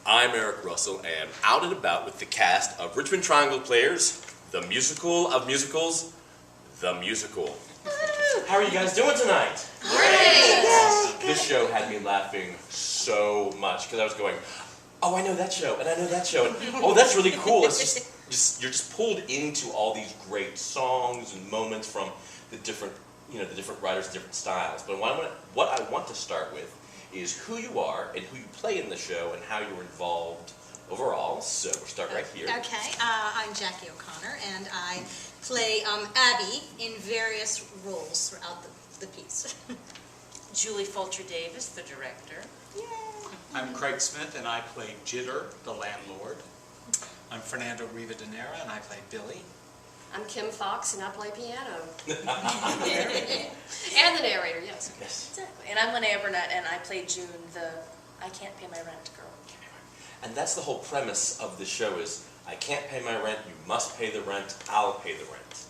I'm Eric Russell, and out and about with the cast of Richmond Triangle Players, the musical of musicals, The Musical. How are you guys doing tonight? Great! This show had me laughing so much because I was going, oh, I know that show, and I know that show, and oh, that's really cool. It's just you're just pulled into all these great songs and moments from the different, the different writers, different styles. But what I want to start with is who you are and who you play in the show and how you were involved overall. So we'll start right here. Okay, I'm Jackie O'Connor, and I play Abby in various roles throughout the piece. Julie-Fulcher-Davis, the director. Yay! I'm Craig Smith, and I play Jitter, the landlord. I'm Fernando Rivadeneira, and I play Billy. I'm Kim Fox, and I play piano. And the narrator, yes. Yes. Exactly. And I'm Lanaya, Burnette, and I play June, the I can't pay my rent girl. And that's the whole premise of the show is, I can't pay my rent, you must pay the rent, I'll pay the rent.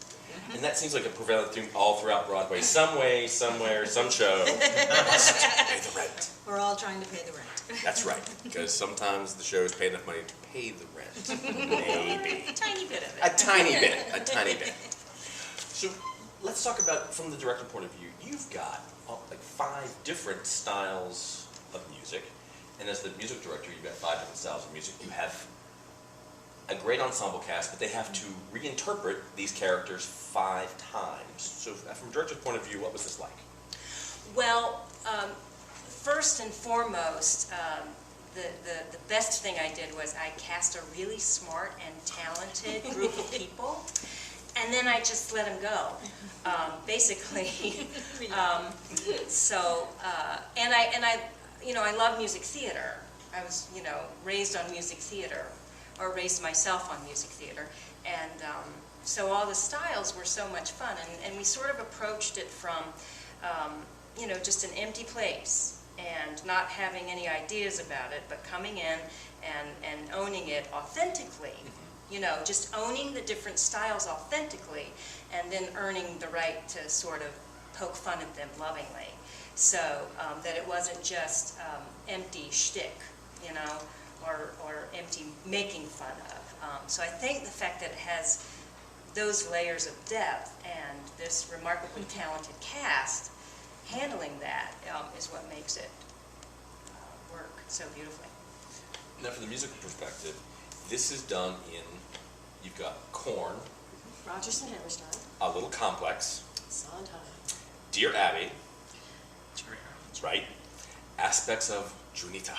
And that seems like a prevalent theme all throughout Broadway. Some way, somewhere, some show, must pay the rent. We're all trying to pay the rent. That's right, because sometimes the shows pay enough money to pay the rent. Maybe. A tiny bit of it. A tiny bit, a tiny bit. So let's talk about, from the director point of view, you've got like 5 different styles of music. And as the music director, you've got 5 different styles of music. You have a great ensemble cast, but they have to reinterpret these characters 5 times. So from a director's point of view, what was this like? Well, first and foremost, the best thing I did was I cast a really smart and talented group of people, and then I just let them go, basically. I love music theater. I was, raised on music theater, or raised myself on music theater, and so all the styles were so much fun, and we sort of approached it from, just an empty place, and not having any ideas about it, but coming in and owning it authentically. Just owning the different styles authentically, and then earning the right to sort of poke fun at them lovingly. So that it wasn't just empty shtick, or empty making fun of. So I think the fact that it has those layers of depth and this remarkably talented cast handling that is what makes it work so beautifully. Now, from the musical perspective, this is done in, you've got Korn, Rodgers and Hammerstein. A Little Complex, Sondheim. Dear Abby, that's right, aspects of Junita,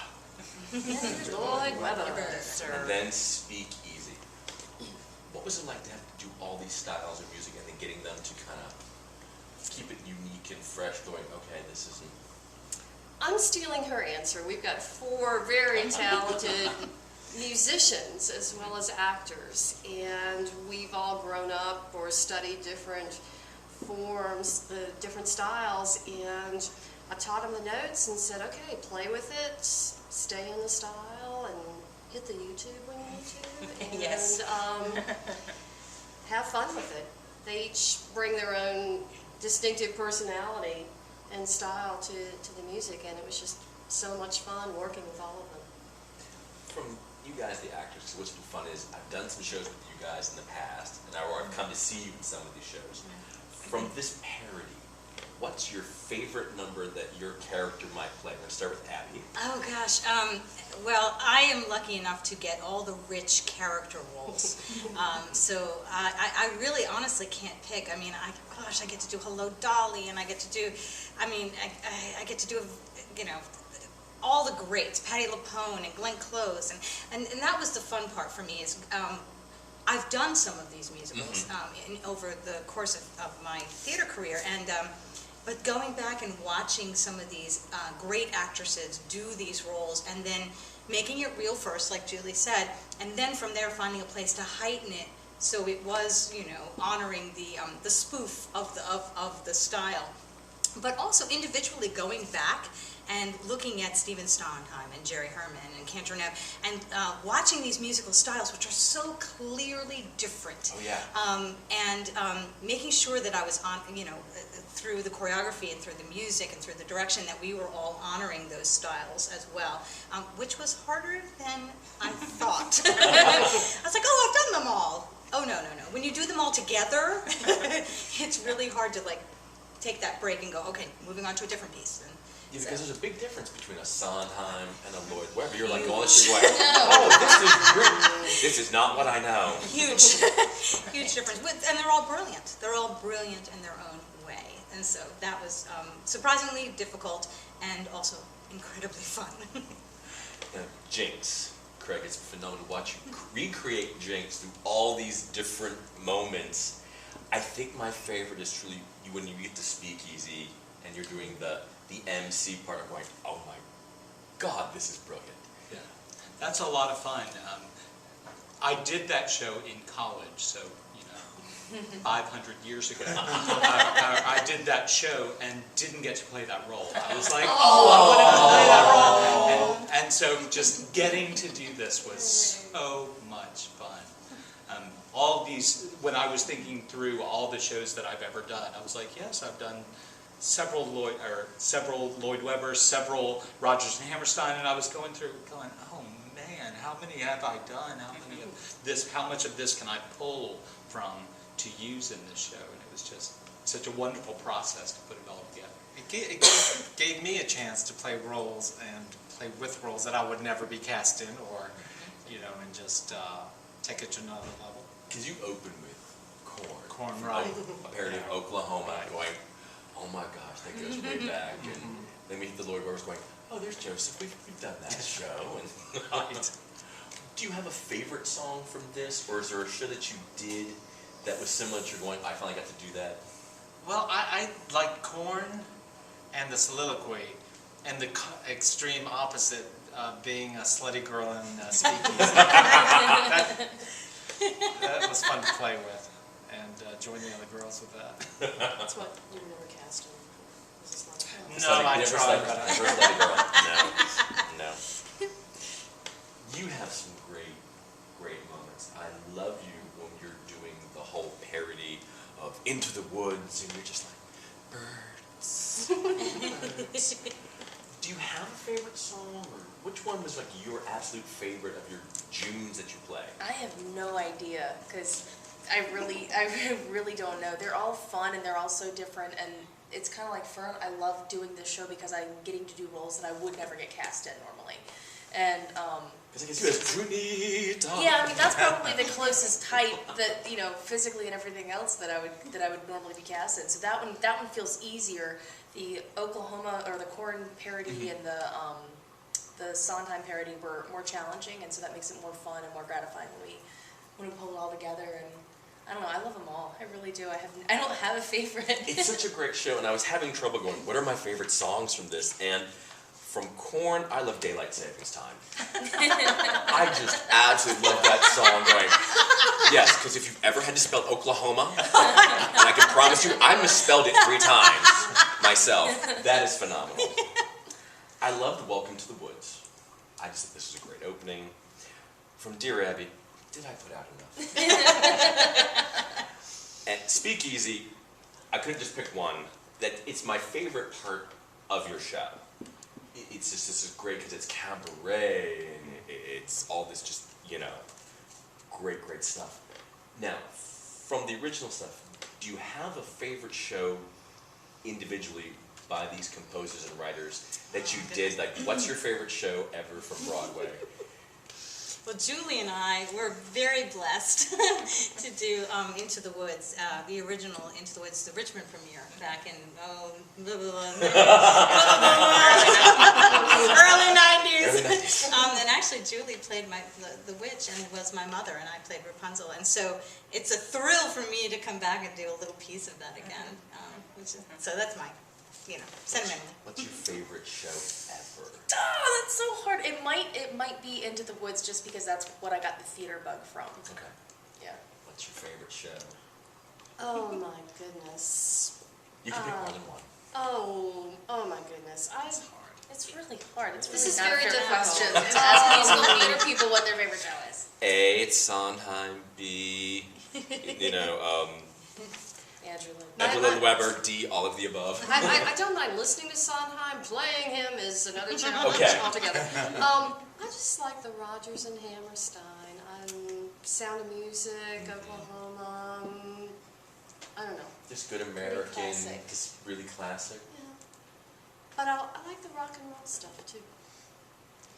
Lloyd Webber. and then Speak Easy. What was it like to have to do all these styles of music and then getting them to kind of keep it unique and fresh, going, okay, this isn't... I'm stealing her answer. We've got 4 very talented musicians as well as actors, and we've all grown up or studied different forms, different styles, and I taught them the notes and said, okay, play with it, stay in the style, and hit the YouTube when you need to, and Yes. Have fun with it. They each bring their own distinctive personality and style to the music, and it was just so much fun working with all of them. From you guys, the actors, 'cause what's been fun is I've done some shows with you guys in the past, and I've come to see you in some of these shows. From this parody, what's your favorite number that your character might play? I'm going to start with Abby. Oh gosh, well, I am lucky enough to get all the rich character roles. So I really honestly can't pick. I mean, I get to do Hello Dolly, and I get to do, I get to do, all the greats, Patti LuPone and Glenn Close, and that was the fun part for me is, I've done some of these musicals over the course of my theater career, and but going back and watching some of these great actresses do these roles, and then making it real first, like Julie said, and then from there finding a place to heighten it, so it was, honoring the spoof of the style, but also individually going back and looking at Stephen Sondheim and Jerry Herman and Cantor Neff, and watching these musical styles, which are so clearly different. Oh, yeah. And making sure that I was on, through the choreography and through the music and through the direction, that we were all honoring those styles as well, which was harder than I thought. I was like, oh, I've done them all. Oh, no. When you do them all together, it's really hard to take that break and go, okay, moving on to a different piece. And yeah, because there's a big difference between a Sondheim and a Lloyd Webber. You're like, oh, this is great. This is not what I know. Huge difference. And they're all brilliant. They're all brilliant in their own way. And so that was surprisingly difficult and also incredibly fun. Now, Jinx. Craig, it's phenomenal to watch you recreate Jinx through all these different moments. I think my favorite is truly when you get to Speakeasy and you're doing the MC part. I'm going, oh my God, this is brilliant. Yeah, that's a lot of fun. I did that show in college, so 500 years ago. I did that show and didn't get to play that role. I was like, I wanted to play that role. And so just getting to do this was so much fun. All these, when I was thinking through all the shows that I've ever done, I was like, yes, I've done several Lloyd Webber, several Rodgers and Hammerstein, and I was going through going, oh man, how many have I done? How many of this, how much of this can I pull from to use in this show? And it was just such a wonderful process to put it all together. It gave me a chance to play roles and play with roles that I would never be cast in, or and just take it to another level. Because you open with Korn, right? A parody of Oklahoma, going, oh my gosh, that goes way back. And then we hit the Lloyd Webbers going, oh, there's Joseph, we've done that show. And Right. Do you have a favorite song from this, or is there a show that you did that was similar that you're going, I finally got to do that? Well, I like Korn and the soliloquy, and the extreme opposite being a slutty girl in Speakeasy. that was fun to play with, and join the other girls with that. That's what you were never cast in. This is not No, I tried, but Never slutty girl. No. You have some great moments. I love you when you're doing the whole parody of Into the Woods, and you're just like, birds. Do you have a favorite song, or which one was like your absolute favorite of your Junes that you play? I have no idea, because I really don't know. They're all fun and they're all so different, and it's kind of like Fern. I love doing this show because I'm getting to do roles that I would never get cast in normally, and Because I guess you as Junita. yeah, I mean that's probably the closest type that physically and everything else that I would normally be cast in. So that one feels easier. The Oklahoma or the Korn parody and the Sondheim parody were more challenging, and so that makes it more fun and more gratifying when we pull it all together. And I don't know, I love them all. I really do. I don't have a favorite. It's such a great show, and I was having trouble going, what are my favorite songs from this? And from Korn, I love Daylight Savings Time. I just absolutely love that song going, yes, because if you've ever had to spell Oklahoma, and I can promise you, I misspelled it 3 times myself. That is phenomenal. I loved Welcome to the Woods. I just think this is a great opening. From Dear Abby, did I put out enough? And Speakeasy, I couldn't just pick one. That it's my favorite part of your show. It's just, this is great because it's cabaret and it's all this just, great stuff. Now, from the original stuff, do you have a favorite show individually by these composers and writers that you did? Like, what's your favorite show ever from Broadway? Well, Julie and I were very blessed to do Into the Woods, the original Into the Woods, the Richmond premiere back in early 90s. And actually, Julie played the witch and was my mother, and I played Rapunzel. And so it's a thrill for me to come back and do a little piece of that again. So that's my, sentimental. What's your favorite show ever? Oh, that's so hard. It might be Into the Woods just because that's what I got the theater bug from. Okay. Yeah. What's your favorite show? Oh my goodness. You can pick more than one. Oh my goodness. It's hard. It's really hard. It's This really is not a very fair difficult. question to ask musical theater people what their favorite show is. A, it's Sondheim. B, you know, Andrew Lloyd. Andrew Lloyd Webber. D, all of the above. I don't mind listening to Sondheim. Playing him is another challenge Okay. altogether. I just like the Rodgers and Hammerstein. Sound of Music, Oklahoma. I don't know. Just good American, classic. just really classic. Yeah. But I like the rock and roll stuff too.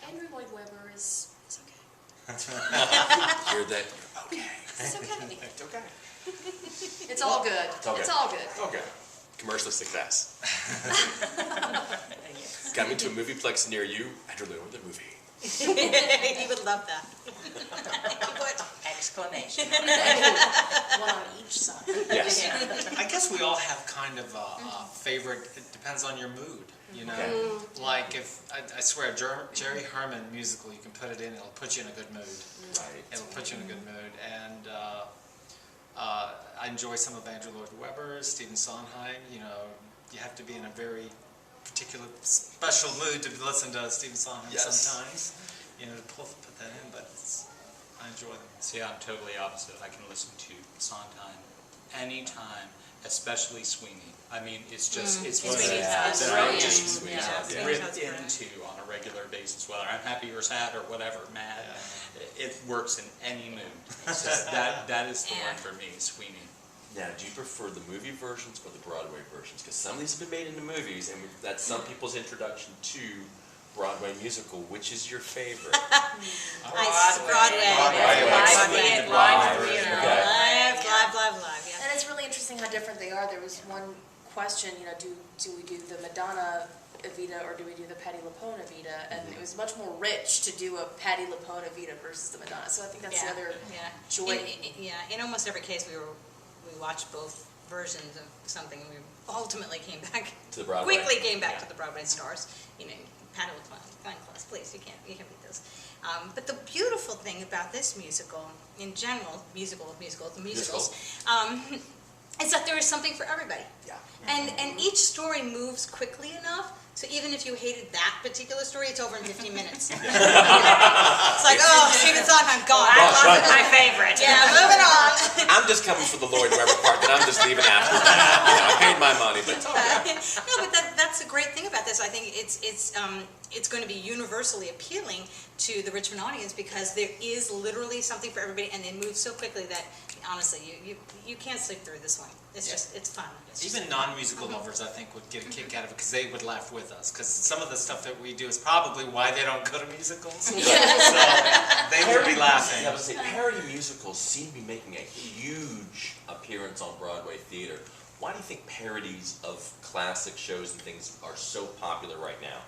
Andrew Lloyd Webber is okay. Hear that? Okay. It's okay. It's okay. It's all good. It's all good. It's all good. Okay. Commercial success. Got me to a movieplex near you. Andrew Lloyd Webber, the movie. He would love that. He would. Exclamation. One on each side. Yes. I guess we all have kind of a favorite, it depends on your mood, you know? Okay. Like if, I swear, Jerry Herman musical, you can put it in, it'll put you in a good mood. Right. It'll put you in a good mood. And I enjoy some of Andrew Lloyd Webber's, Stephen Sondheim, you know, you have to be in a very particular special mood to listen to Stephen Sondheim Yes. sometimes, you know, to put that in, but I enjoy them. See, I'm totally opposite. I can listen to Sondheim anytime, especially Sweeney. I mean, it's just, it's one of Sweeney's those that I brilliant. just Yeah. rip Sweeney's brilliant. into on a regular basis, whether I'm happy or sad or whatever, mad. It works in any mood. So that is the Yeah. one for me, Sweeney. Now, do you prefer the movie versions or the Broadway versions? Because some of these have been made into movies, and that's some people's introduction to Broadway musical. Which is your favorite? Broadway. Broadway. Live theater. Okay. Live, yeah. And it's really interesting how different they are. There was one question, you know, do we do the Madonna Evita or do we do the Patti LuPone Evita? And it was much more rich to do a Patti LuPone Evita versus the Madonna. So I think that's the other joy. In almost every case, we watched both versions of something, and we ultimately came back, To the Broadway. quickly came back to the Broadway stars. You know, Patti LuPone, Glenn Close, please, you can't beat those. But the beautiful thing about this musical, in general, the musicals, is that there is something for everybody. Yeah. And each story moves quickly enough, so even if you hated that particular story, it's over in 15 minutes. It's like, oh, Stephen Sondheim, gone. My favorite. Yeah, moving on. I'm just coming for the Lloyd Webber part, then I'm just leaving after that. You know, I paid my money, but it's all right. No, but that's the great thing about this. I think it's going to be universally appealing to the Richmond audience because there is literally something for everybody, and they move so quickly that honestly, you can't sleep through this one. It's just, it's fun. Even non-musical lovers, I think, would get a kick out of it because they would laugh with us. Because some of the stuff that we do is probably why they don't go to musicals. So they would be laughing. Yeah, I was saying, parody musicals seem to be making a huge appearance on Broadway theater. Why do you think parodies of classic shows and things are so popular right now?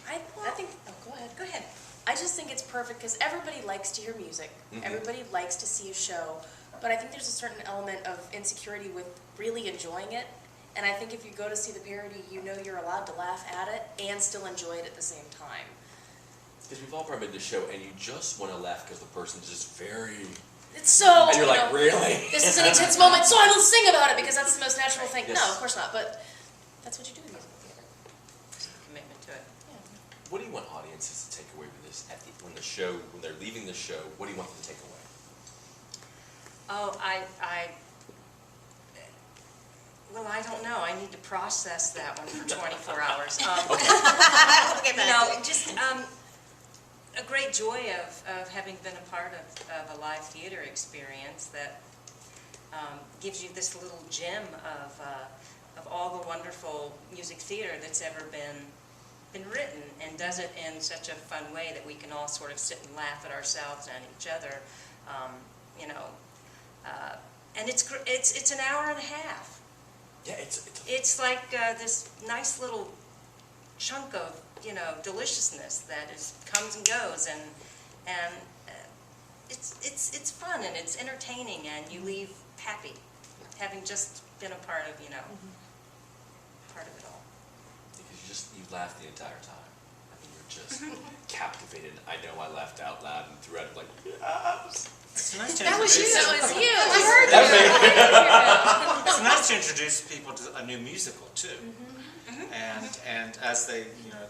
I think, oh, go ahead. Go ahead. I just think it's perfect because everybody likes to hear music. Everybody likes to see a show. But I think there's a certain element of insecurity with really enjoying it. And I think if you go to see the parody, you know you're allowed to laugh at it and still enjoy it at the same time. Because we've all probably been to a show and you just want to laugh because the person's just very... It's so, And you're like, really? this is an intense moment, so I will sing about it because that's the most natural thing. Yes. No, of course not, but that's what you do in musical theater. Commitment to it. What do you want audiences to take away from this when they're leaving the show? What do you want them to take away? Oh, well, I don't know. I need to process that one for 24 hours. Just a great joy of having been a part of a live theater experience that gives you this little gem of all the wonderful music theater that's ever been written, and does it in such a fun way that we can all sort of sit and laugh at ourselves and each other, and it's an hour and a half. Yeah, It's like this nice little chunk of deliciousness that comes and goes, and it's fun and it's entertaining, and you leave happy, having just been a part of part of it all. Because you laughed the entire time. I mean, you're just captivated. I know I laughed out loud and throughout, like, yes. It's nice to That was you. introduce- That was you. I heard That was It's nice to introduce people to a new musical too. And as they,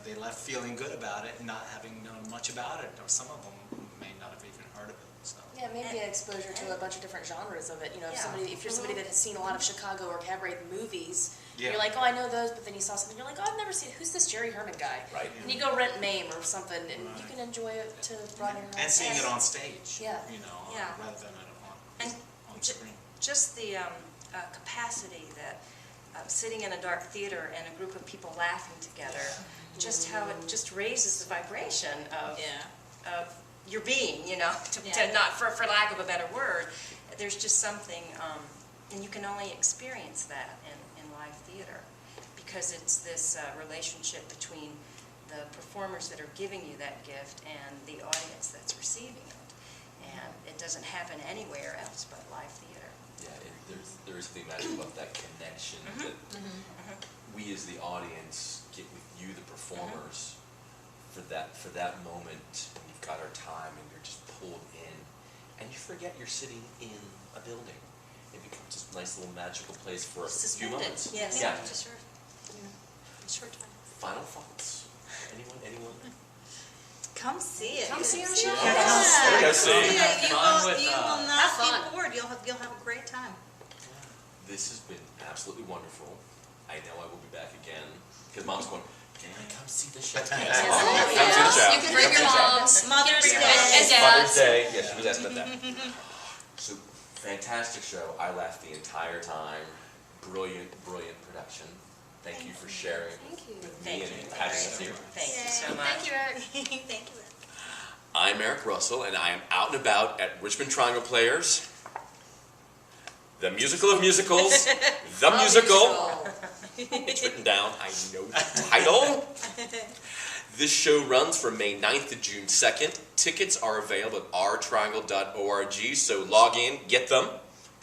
they left feeling good about it and not having known much about it, or some of them may not have even heard of it, so. Yeah, maybe exposure to a bunch of different genres of it. You know, if you're somebody that has seen a lot of Chicago or cabaret movies, Yeah. you're like, oh, I know those, but then you saw something, you're like, oh, I've never seen, who's this Jerry Herman guy? Right. And you go rent Mame or something, and you can enjoy it to broaden your And seeing it on stage, Yeah. Yeah. rather than And on screen. just the capacity that sitting in a dark theater and a group of people laughing together, just how it just raises the vibration of your being, to not, for lack of a better word. There's just something, and you can only experience that in live theater, because it's this relationship between the performers that are giving you that gift and the audience that's receiving it. And it doesn't happen anywhere else but live theater. Yeah, there is something magical about that connection that we as the audience get with you, the performers, for that moment when you've got our time and you're just pulled in, and you forget you're sitting in a building. It becomes this nice little magical place for a few Suspended. moments. Yes. Yeah. Just for a short time. Final thoughts? Anyone? Come see it. Come see our Yeah. show. There we go, see. You Fun will with, not have fun. be bored. You'll have a great time. This has been absolutely wonderful. I know I will be back again, because Mom's going, can I come see the show? Yes. Come to the show. You can bring your moms. Mother's And Day. dads. Mother's Day. Yeah, she was asking about that. So, fantastic show. I laughed the entire time. Brilliant production. Thank you for sharing Thank you. with me Thank and you. having us here. Thank you so much. Thank you, Eric. Thank you. I'm Eric Russell, and I am out and about at Richmond Triangle Players, the musical of musicals, the musical. It's written down. I know the title. This show runs from May 9th to June 2nd. Tickets are available at rtriangle.org, so log in, get them.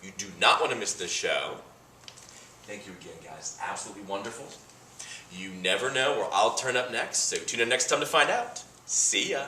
You do not want to miss this show. Thank you again, guys. Absolutely wonderful. You never know where I'll turn up next, so tune in next time to find out. See ya.